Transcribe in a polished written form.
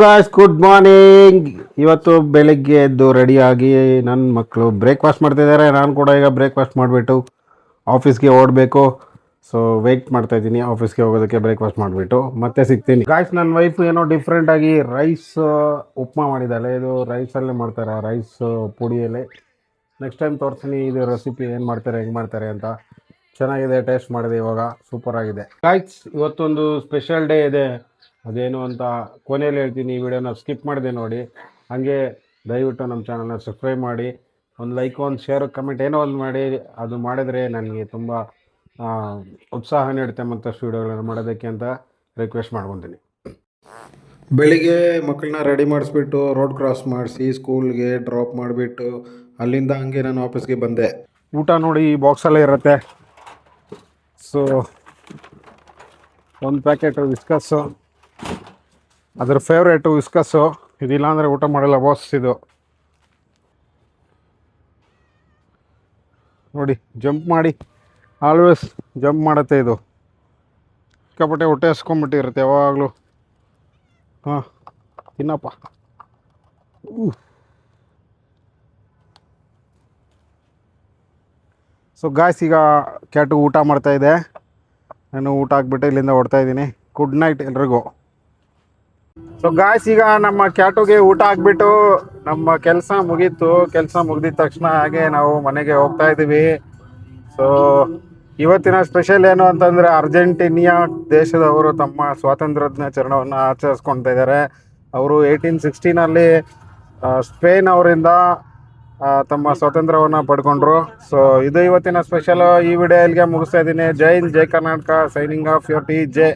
Guys, good morning. ಇವತ್ತು ಬೆಳಗ್ಗೆ ಎದ್ದು ರೆಡಿಯಾಗಿ ನನ್ನ ಮಕ್ಕಳು ಬ್ರೇಕ್ಫಾಸ್ಟ್ ಮಾಡ್ತಿದ್ದಾರೆ. ನಾನು ಕೂಡ ಈಗ ಬ್ರೇಕ್ಫಾಸ್ಟ್ ಮಾಡಿಬಿಟ್ಟು ಆಫೀಸ್ಗೆ ಓಡಬೇಕು. ಸೊ ವೆಯ್ಟ್ ಮಾಡ್ತಾ ಇದ್ದೀನಿ ಆಫೀಸ್ಗೆ ಹೋಗೋದಕ್ಕೆ. ಬ್ರೇಕ್ಫಾಸ್ಟ್ ಮಾಡಿಬಿಟ್ಟು ಮತ್ತೆ ಸಿಗ್ತೀನಿ. ಗಾಯ್ಸ್, ನನ್ನ ವೈಫ್ ಏನೋ ಡಿಫ್ರೆಂಟಾಗಿ ರೈಸ್ ಉಪ್ಮಾ ಮಾಡಿದ್ದಾಳೆ. ಇದು ರೈಸಲ್ಲೇ ಮಾಡ್ತಾರೆ, ರೈಸ್ ಪುಡಿಯಲ್ಲಿ. ನೆಕ್ಸ್ಟ್ ಟೈಮ್ ತೋರಿಸ್ತೀನಿ ಇದು ರೆಸಿಪಿ ಏನು ಮಾಡ್ತಾರೆ, ಹೆಂಗೆ ಮಾಡ್ತಾರೆ ಅಂತ. ಚೆನ್ನಾಗಿದೆ, ಟೇಸ್ಟ್ ಮಾಡಿದೆ ಇವಾಗ, ಸೂಪರ್ ಆಗಿದೆ. ಗಾಯ್ಸ್, ಇವತ್ತೊಂದು ಸ್ಪೆಷಲ್ ಡೇ ಇದೆ. ಅದೇನು ಅಂತ ಕೊನೆಯಲ್ಲಿ ಹೇಳ್ತೀನಿ. ಈ ವಿಡಿಯೋನ ಸ್ಕಿಪ್ ಮಾಡಿದೆ ನೋಡಿ. ಹಾಗೆ ದಯವಿಟ್ಟು ನಮ್ಮ ಚಾನಲ್ನ ಸಬ್ಸ್ಕ್ರೈಬ್ ಮಾಡಿ, ಒಂದು ಲೈಕ್, ಒಂದು ಶೇರ್, ಕಮೆಂಟ್ ಏನೋ ಒಂದು ಮಾಡಿ. ಅದು ಮಾಡಿದರೆ ನನಗೆ ತುಂಬ ಉತ್ಸಾಹ ನೀಡುತ್ತೆ ಮತ್ತಷ್ಟು ವಿಡಿಯೋಗಳನ್ನು ಮಾಡೋದಕ್ಕೆ ಅಂತ ರಿಕ್ವೆಸ್ಟ್ ಮಾಡ್ಕೊತೀನಿ. ಬೆಳಿಗ್ಗೆ ಮಕ್ಕಳನ್ನ ರೆಡಿ ಮಾಡಿಸ್ಬಿಟ್ಟು ರೋಡ್ ಕ್ರಾಸ್ ಮಾಡಿಸಿ ಸ್ಕೂಲ್ಗೆ ಡ್ರಾಪ್ ಮಾಡಿಬಿಟ್ಟು ಅಲ್ಲಿಂದ ಹಂಗೆ ನಾನು ಆಫೀಸ್ಗೆ ಬಂದೆ. ಊಟ ನೋಡಿ ಈ ಬಾಕ್ಸಲ್ಲೇ ಇರುತ್ತೆ. ಸೊ ಒಂದು ಪ್ಯಾಕೆಟು ವಿಸ್ಕಸ್ಸು, ಅದ್ರ ಫೇವ್ರೇಟು ವಿಸ್ಕಸ್ಸು. ಇದಿಲ್ಲ ಅಂದರೆ ಊಟ ಮಾಡಲ್ಲ ಬಾಸ್. ಇದು ನೋಡಿ, ಜಂಪ್ ಮಾಡಿ, ಆಲ್ವೇಸ್ ಜಂಪ್ ಮಾಡುತ್ತೆ ಇದು. ಸಿಕ್ಕಾಪಟ್ಟೆ ಹೊಟ್ಟೆ ಹಸ್ಕೊಂಡ್ಬಿಟ್ಟಿರುತ್ತೆ ಯಾವಾಗಲೂ. ಹಾಂ, ತಿನ್ನಪ್ಪ. ಸೊ ಗಾಯ್ಸ್, ಈಗ ಕ್ಯಾಟು ಊಟ ಮಾಡ್ತಾಯಿದ್ದೆ. ನಾನು ಊಟ ಹಾಕ್ಬಿಟ್ಟು ಇಲ್ಲಿಂದ ಹೊಡ್ತಾ ಇದ್ದೀನಿ. ಗುಡ್ ನೈಟ್ ಎಲ್ರಿಗೂ. ಸೊ ಗಾಯ್ಸ್, ಈಗ ನಮ್ಮ ಕ್ಯಾಟುಗೆ ಊಟ ಹಾಕ್ಬಿಟ್ಟು ನಮ್ಮ ಕೆಲಸ ಮುಗೀತು. ಕೆಲಸ ಮುಗಿದ ತಕ್ಷಣ ಹಾಗೆ ನಾವು ಮನೆಗೆ ಹೋಗ್ತಾ ಇದ್ದೀವಿ. ಸೊ ಇವತ್ತಿನ ಸ್ಪೆಷಲ್ ಏನು ಅಂತಂದರೆ, ಅರ್ಜೆಂಟೀನಿಯಾ ದೇಶದವರು ತಮ್ಮ ಸ್ವಾತಂತ್ರ್ಯ ದಿನಾಚರಣೆಯನ್ನು ಆಚರಿಸ್ಕೊಳ್ತಾ ಇದ್ದಾರೆ. ಅವರು 1816 ಸ್ಪೇನ್ ಅವರಿಂದ ತಮ್ಮ ಸ್ವಾತಂತ್ರ್ಯವನ್ನು ಪಡ್ಕೊಂಡ್ರು. ಸೊ ಇದು ಇವತ್ತಿನ ಸ್ಪೆಷಲು. ಈ ವಿಡಿಯೋ ಇಲ್ಲಿಗೆ ಮುಗಿಸ್ತಾ ಇದ್ದೀನಿ. Jai Hind, Jai Karnataka. Signing off your T J.